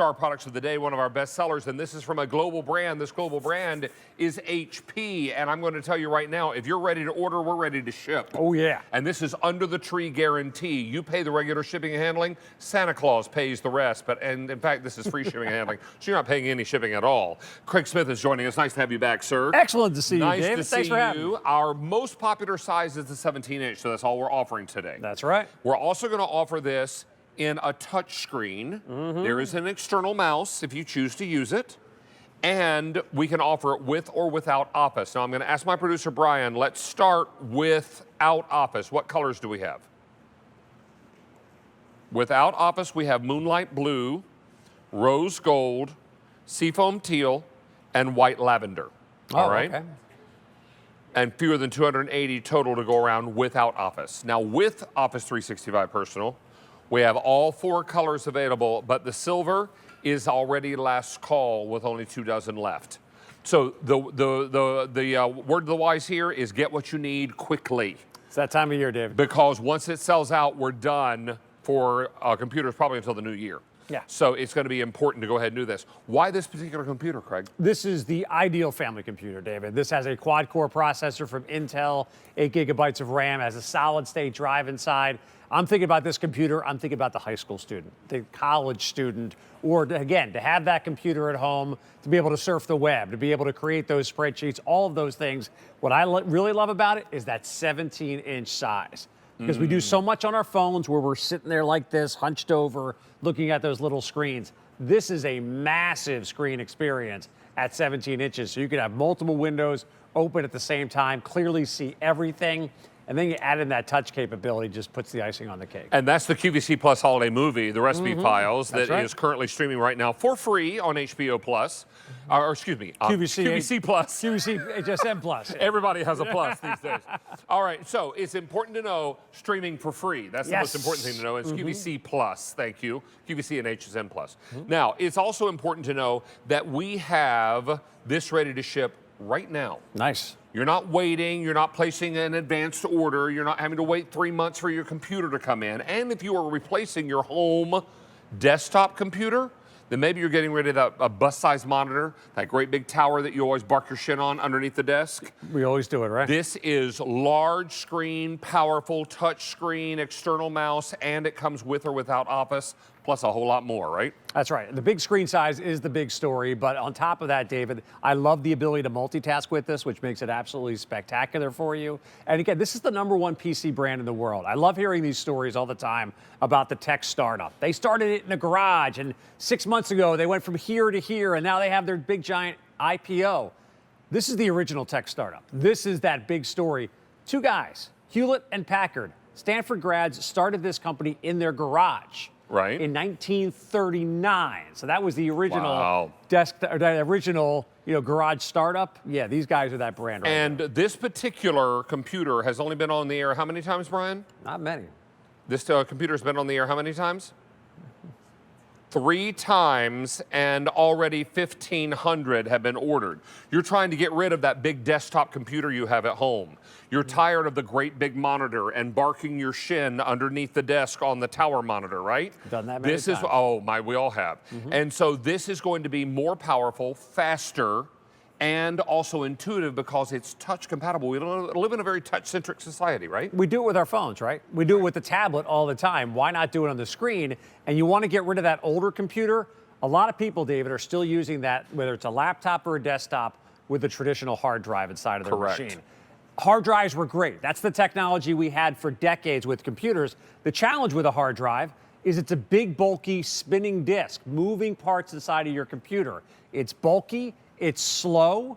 Our products of the day, one of our best sellers, and this is from a global brand. This global brand is HP, and I'm going to tell you right now, if you're ready to order, we're ready to ship. Oh, yeah. And this is under the tree guarantee. You pay the regular shipping and handling, Santa Claus pays the rest, and in fact, this is free shipping and handling, so you're not paying any shipping at all. Craig Smith is joining us. Nice to have you back, sir. Excellent to see you, David. Thanks for having me. Our most popular size is the 17-inch, so that's all we're offering today. That's right. We're also going to offer this in a touch screen. There is an external mouse if you choose to use it, and we can offer it with or without Office. Now I'm going to ask my producer Brian, let's start without Office. What colors do we have? Without Office, we have Moonlight Blue, Rose Gold, Seafoam Teal, and White Lavender. All right? Okay. And fewer than 280 total to go around without Office. Now with Office 365 Personal, we have all 4 colors available, but the silver is already last call with only 2 dozen left. So the word of the wise here is get what you need quickly. It's that time of year, David. Because once it sells out, we're done for computers probably until the new year. Yeah. So it's going to be important to go ahead and do this. Why this particular computer, Craig? This is the ideal family computer, David. This has a quad-core processor from Intel, 8 gigabytes of RAM, has a solid-state drive inside. I'm thinking about this computer, I'm thinking about the high school student, the college student, or again, to have that computer at home, to be able to surf the web, to be able to create those spreadsheets, all of those things. What I really love about it is that 17-inch size. Because we do so much on our phones where we're sitting there like this, hunched over, looking at those little screens. This is a massive screen experience at 17 inches. So you can have multiple windows open at the same time, clearly see everything. And then you add in that touch capability, just puts the icing on the cake. And that's the QVC Plus Holiday Movie, the recipe files that is currently streaming right now for free on HBO Plus. Or excuse me, QVC Plus. QVC HSM Plus. Everybody has a plus these days. All right, so it's important to know streaming for free. That's the most important thing to know. It's QVC Plus, thank you. QVC and HSM Plus. Now, it's also important to know that we have this ready to ship right now. Nice. You're not waiting, you're not placing an advanced order, you're not having to wait 3 months for your computer to come in. And if you are replacing your home desktop computer, then maybe you're getting rid of a bus-sized monitor, that great big tower that you always bark your shin on underneath the desk. We always do it, right? This is large screen, powerful touch screen, external mouse, and it comes with or without Office, plus a whole lot more, right? That's right. The big screen size is the big story, but on top of that, David, I love the ability to multitask with this, which makes it absolutely spectacular for you. And again, this is the #1 PC brand in the world. I love hearing these stories all the time about the tech startup. They started it in a garage, and 6 months ago, they went from here to here, and now they have their big giant IPO. This is the original tech startup. This is that big story. 2 guys, Hewlett and Packard, Stanford grads, started this company in their garage. Right. In 1939. So that was the original garage startup. Yeah, these guys are that brand right And now. this particular computer has only been on the air how many times, Brian? Not many. This computer's been on the air how many times? 3 times, and already 1,500 have been ordered. You're trying to get rid of that big desktop computer you have at home. You're tired of the great big monitor and barking your shin underneath the desk on the tower monitor, right? Done that many times. Oh my, we all have. And so this is going to be more powerful, faster, and also intuitive because it's touch compatible. We live in a very touch-centric society, right? We do it with our phones, right? We do it with the tablet all the time. Why not do it on the screen? And you want to get rid of that older computer? A lot of people, David, are still using that, whether it's a laptop or a desktop, with a traditional hard drive inside of their machine. Hard drives were great. That's the technology we had for decades with computers. The challenge with a hard drive is it's a big, bulky, spinning disk, moving parts inside of your computer. It's bulky, it's slow,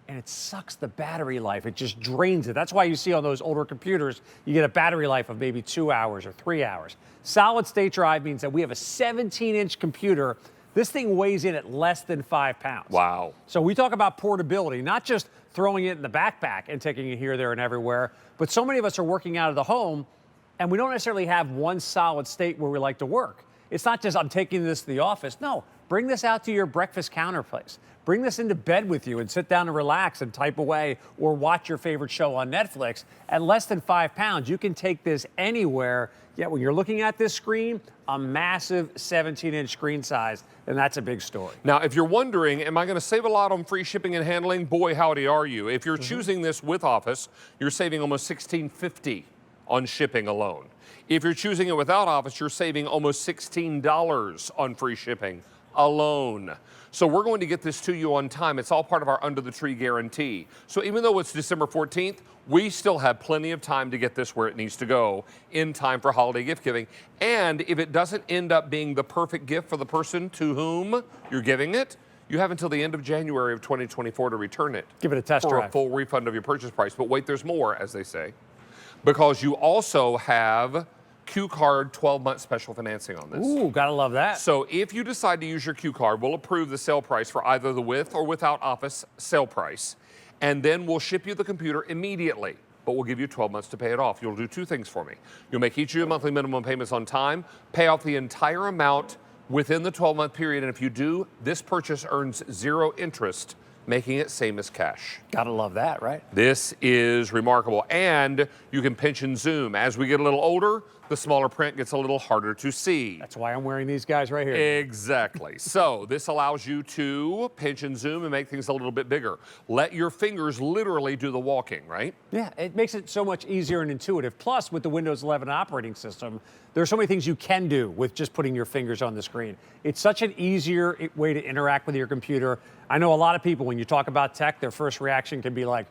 and it sucks the battery life. It just drains it. That's why you see on those older computers, you get a battery life of maybe 2 hours or 3 hours. Solid state drive means that we have a 17-inch computer. This thing weighs in at less than 5 pounds. Wow. So we talk about portability, not just throwing it in the backpack and taking it here, there, and everywhere, but so many of us are working out of the home, and we don't necessarily have one solid state where we like to work. It's not just I'm taking this to the office. No, bring this out to your breakfast counter place. Bring this into bed with you and sit down and relax and type away or watch your favorite show on Netflix. At less than 5 pounds, you can take this anywhere. Yet when you're looking at this screen, a massive 17-inch screen size, and that's a big story. Now, if you're wondering, am I going to save a lot on free shipping and handling? Boy, howdy are you. If you're choosing this with Office, you're saving almost $16.50 on shipping alone. If you're choosing it without Office, you're saving almost $16 on free shipping alone. So we're going to get this to you on time. It's all part of our Under the Tree guarantee. So even though it's December 14th, we still have plenty of time to get this where it needs to go in time for holiday gift giving. And if it doesn't end up being the perfect gift for the person to whom you're giving it, you have until the end of January of 2024 to return it. Give it a test for drive. a full refund of your purchase price. But wait, there's more, as they say, because you also have Q Card 12-month special financing on this. Ooh, gotta love that. So if you decide to use your Q Card, we'll approve the sale price for either the with or without Office sale price, and then we'll ship you the computer immediately, but we'll give you 12 months to pay it off. You'll do 2 things for me. You'll make each of your monthly minimum payments on time, pay off the entire amount within the 12-month period, and if you do, this purchase earns 0 interest, making it same as cash. Gotta love that, right? This is remarkable. And you can pinch and zoom. As we get a little older, the smaller print gets a little harder to see. That's why I'm wearing these guys right here. Exactly. So this allows you to pinch and zoom and make things a little bit bigger. Let your fingers literally do the walking, right? Yeah, it makes it so much easier and intuitive. Plus, with the Windows 11 operating system, there are so many things you can do with just putting your fingers on the screen. It's such an easier way to interact with your computer. I know a lot of people, when you talk about tech, their first reaction can be like,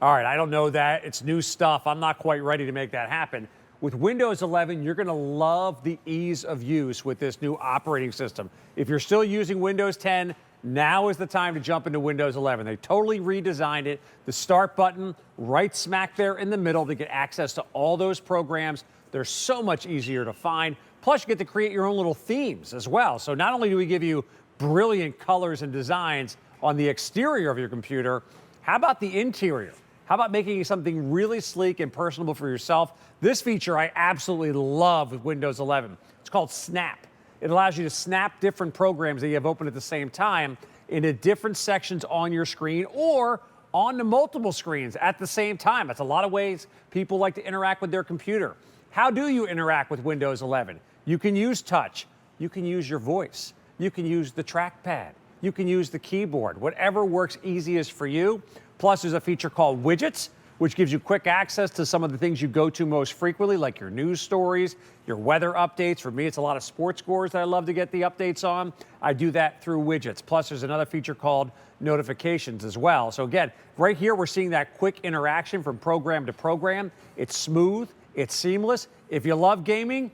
all right, I don't know that. It's new stuff. I'm not quite ready to make that happen. With Windows 11, you're going to love the ease of use with this new operating system. If you're still using Windows 10, now is the time to jump into Windows 11. They totally redesigned it. The start button right smack there in the middle to get access to all those programs. They're so much easier to find. Plus, you get to create your own little themes as well. So not only do we give you brilliant colors and designs on the exterior of your computer, how about the interior? How about making something really sleek and personable for yourself? This feature I absolutely love with Windows 11. It's called Snap. It allows you to snap different programs that you have open at the same time into different sections on your screen or onto multiple screens at the same time. That's a lot of ways people like to interact with their computer. How do you interact with Windows 11? You can use touch. You can use your voice. You can use the trackpad. You can use the keyboard. Whatever works easiest for you. Plus, there's a feature called Widgets, which gives you quick access to some of the things you go to most frequently, like your news stories, your weather updates. For me, it's a lot of sports scores that I love to get the updates on. I do that through Widgets. Plus, there's another feature called Notifications as well. So again, right here, we're seeing that quick interaction from program to program. It's smooth. It's seamless. If you love gaming,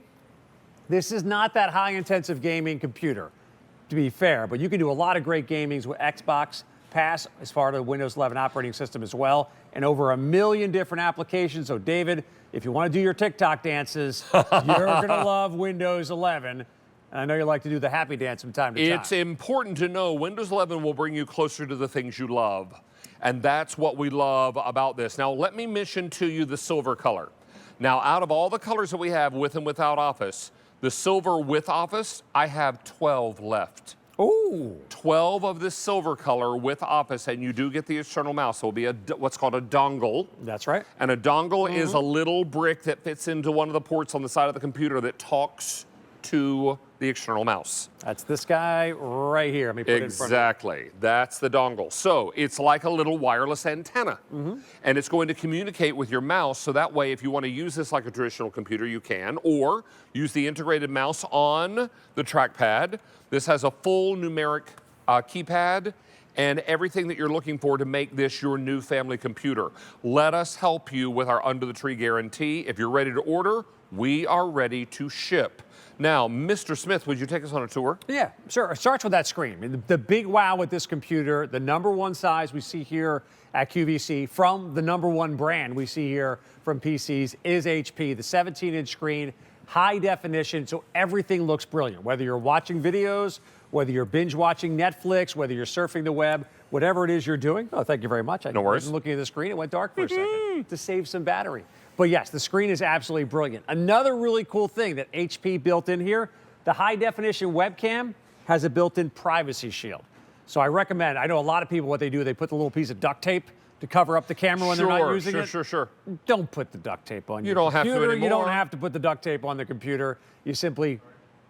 this is not that high-intensive gaming computer, to be fair, but you can do a lot of great gamings with Xbox Pass as far as the Windows 11 operating system as well, and over 1 million different applications. So, David, if you want to do your TikTok dances, you're going to love Windows 11. And I know you like to do the happy dance from time to time. It's important to know Windows 11 will bring you closer to the things you love, and that's what we love about this. Now, let me mention to you the silver color. Now, out of all the colors that we have with and without Office, the silver with Office, I have 12 left. Ooh. 12 of this silver color with Office, and you do get the external mouse. So it'll be what's called a dongle. That's right. And a dongle is a little brick that fits into one of the ports on the side of the computer that talks to the external mouse. That's this guy right here. Let me put it in front of you. Exactly. That's the dongle. So it's like a little wireless antenna. And it's going to communicate with your mouse, so that way if you want to use this like a traditional computer, you can, or use the integrated mouse on the trackpad. This has a full numeric keypad and everything that you're looking for to make this your new family computer. Let us help you with our Under the Tree guarantee. If you're ready to order, we are ready to ship. Now, Mr. Smith, would you take us on a tour? Yeah, sure. It starts with that screen. I mean, the big wow with this computer, the #1 size we see here at QVC from the #1 brand we see here from PCs is HP. The 17-inch screen, high definition, so everything looks brilliant. Whether you're watching videos, whether you're binge watching Netflix, whether you're surfing the web, whatever it is you're doing. Oh, thank you very much. No worries. I was looking at the screen, it went dark for a second to save some battery. But yes, the screen is absolutely brilliant. Another really cool thing that HP built in here, The high-definition webcam has a built-in privacy shield. So I recommend, I know a lot of people, what they do, they put the little piece of duct tape to cover up the camera when they're not using it. Sure. Don't put the duct tape on You your don't have to computer. anymore. You don't have to put the duct tape on the computer. You simply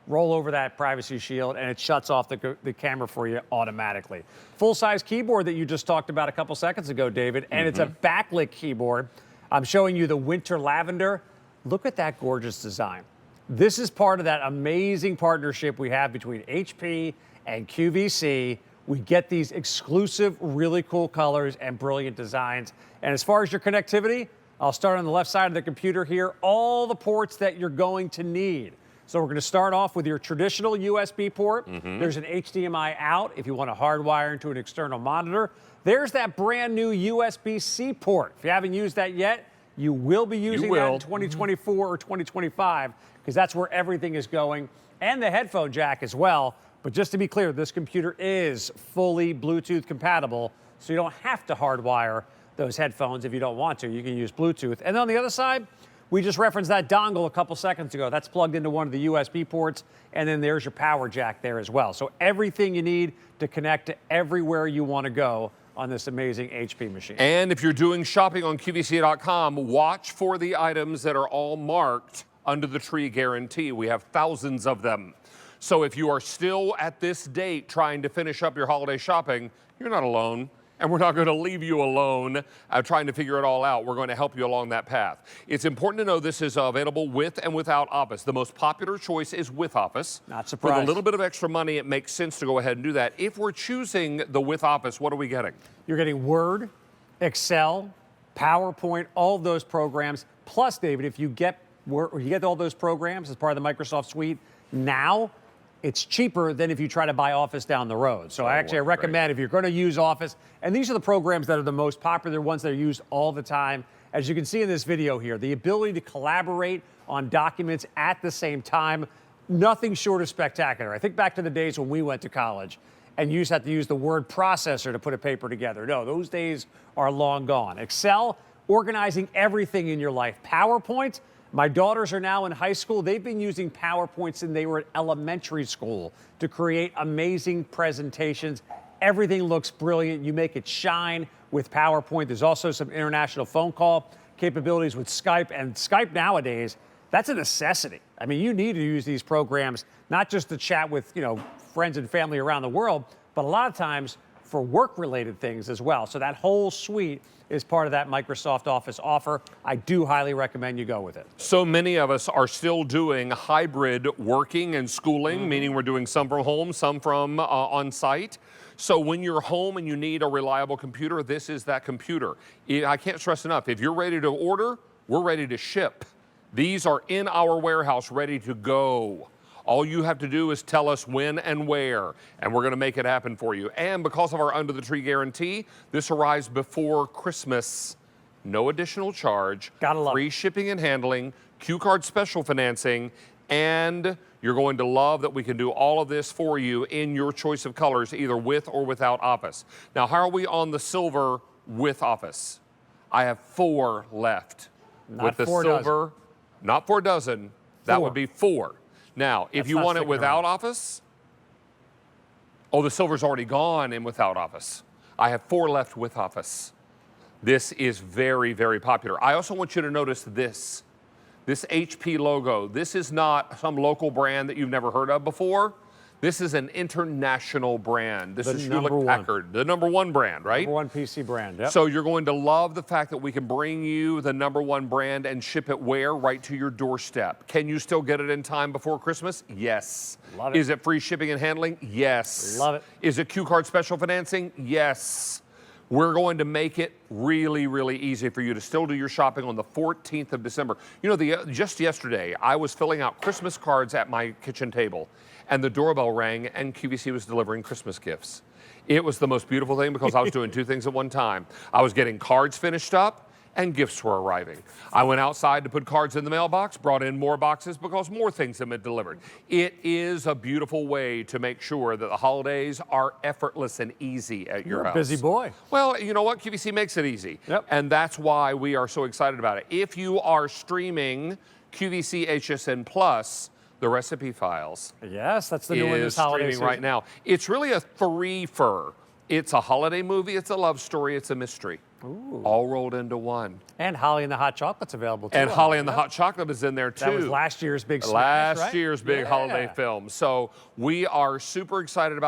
roll over that privacy shield, and it shuts off the camera for you automatically. Full-size keyboard that you just talked about a couple seconds ago, David, and it's a backlit keyboard. I'm showing you the winter lavender. Look at that gorgeous design. This is part of that amazing partnership we have between HP and QVC. We get these exclusive, really cool colors and brilliant designs. And as far as your connectivity, I'll start on the left side of the computer here. All the ports that you're going to need. So we're going to start off with your traditional USB port. There's an HDMI out if you want to hardwire into an external monitor. There's that brand new USB-C port. If you haven't used that yet, you will be using that in 2024 or 2025 because that's where everything is going. And the headphone jack as well. But just to be clear, this computer is fully Bluetooth compatible, so you don't have to hardwire those headphones if you don't want to. You can use Bluetooth. And on the other side, we just referenced that dongle a couple seconds ago. That's plugged into one of the USB ports, and then there's your power jack there as well. So everything you need to connect to everywhere you want to go on this amazing HP machine. And if you're doing shopping on QVC.com, watch for the items that are all marked under the tree guarantee. We have thousands of them. So if you are still at this date trying to finish up your holiday shopping, you're not alone. And we're not going to leave you alone trying to figure it all out. We're going to help you along that path. It's important to know this is available with and without Office. The most popular choice is with Office. Not surprised. With a little bit of extra money, it makes sense to go ahead and do that. If we're choosing the with Office, what are we getting? You're getting Word, Excel, PowerPoint, all of those programs. Plus, David, if you get all those programs as part of the Microsoft suite now, it's cheaper than if you try to buy Office down the road. So I recommend if you're going to use Office, and these are the programs that are the most popular ones that are used all the time. As you can see in this video here, the ability to collaborate on documents at the same time, nothing short of spectacular. I think back to the days when we went to college and you used to have to use the word processor to put a paper together. No, those days are long gone. Excel, organizing everything in your life. PowerPoint, my daughters are now in high school. They've been using PowerPoint since they were at elementary school to create amazing presentations. Everything looks brilliant. You make it shine with PowerPoint. There's also some international phone call capabilities with Skype. And Skype nowadays, that's a necessity. I mean, you need to use these programs, not just to chat with, friends and family around the world, but a lot of times for work-related things as well. So that whole suite is part of that Microsoft Office offer. I do highly recommend you go with it. So many of us are still doing hybrid working and schooling, meaning we're doing some from home, some from on site. So when you're home and you need a reliable computer, this is that computer. I can't stress enough, if you're ready to order, we're ready to ship. These are in our warehouse ready to go. All you have to do is tell us when and where, and we're going to make it happen for you. And because of our Under the Tree guarantee, this arrives before Christmas. No additional charge. Gotta love it. Free shipping and handling, Q-Card special financing, and you're going to love that we can do all of this for you in your choice of colors, either with or without Office. Now, how are we on the silver with Office? I have 4 left. Not with the 4 silver, dozen. not 4 dozen, that 4. would be 4. Now, if you not want it sticking without around. Office, the silver's already gone in without Office. I have 4 left with Office. This is very, very popular. I also want you to notice this HP logo. This is not some local brand that you've never heard of before. This is an international brand. This is Hewlett-Packard, the #1 brand, right? #1 PC brand, yep. So you're going to love the fact that we can bring you the #1 brand and ship it where? Right to your doorstep. Can you still get it in time before Christmas? Yes. Love it. Is it free shipping and handling? Yes. Love it. Is it Q-Card special financing? Yes. We're going to make it really, really easy for you to still do your shopping on the 14th of December. Just yesterday, I was filling out Christmas cards at my kitchen table, and the doorbell rang, and QVC was delivering Christmas gifts. It was the most beautiful thing because I was doing 2 things at one time. I was getting cards finished up, and gifts were arriving. I went outside to put cards in the mailbox, brought in more boxes because more things have been delivered. It is a beautiful way to make sure that the holidays are effortless and easy at your house. Busy boy. Well, you know what? QVC makes it easy. Yep. And that's why we are so excited about it. If you are streaming QVC HSN Plus, the recipe files, Yes, that's the new one this is holiday streaming season. right now. It's really a three-fer. It's a holiday movie, it's a love story, it's a mystery. Ooh. All rolled into one. And Holly and the Hot Chocolate's available too. And Holly and the Hot Chocolate is in there too. That was last year's big smash, Last right? year's big holiday film. So we are super excited about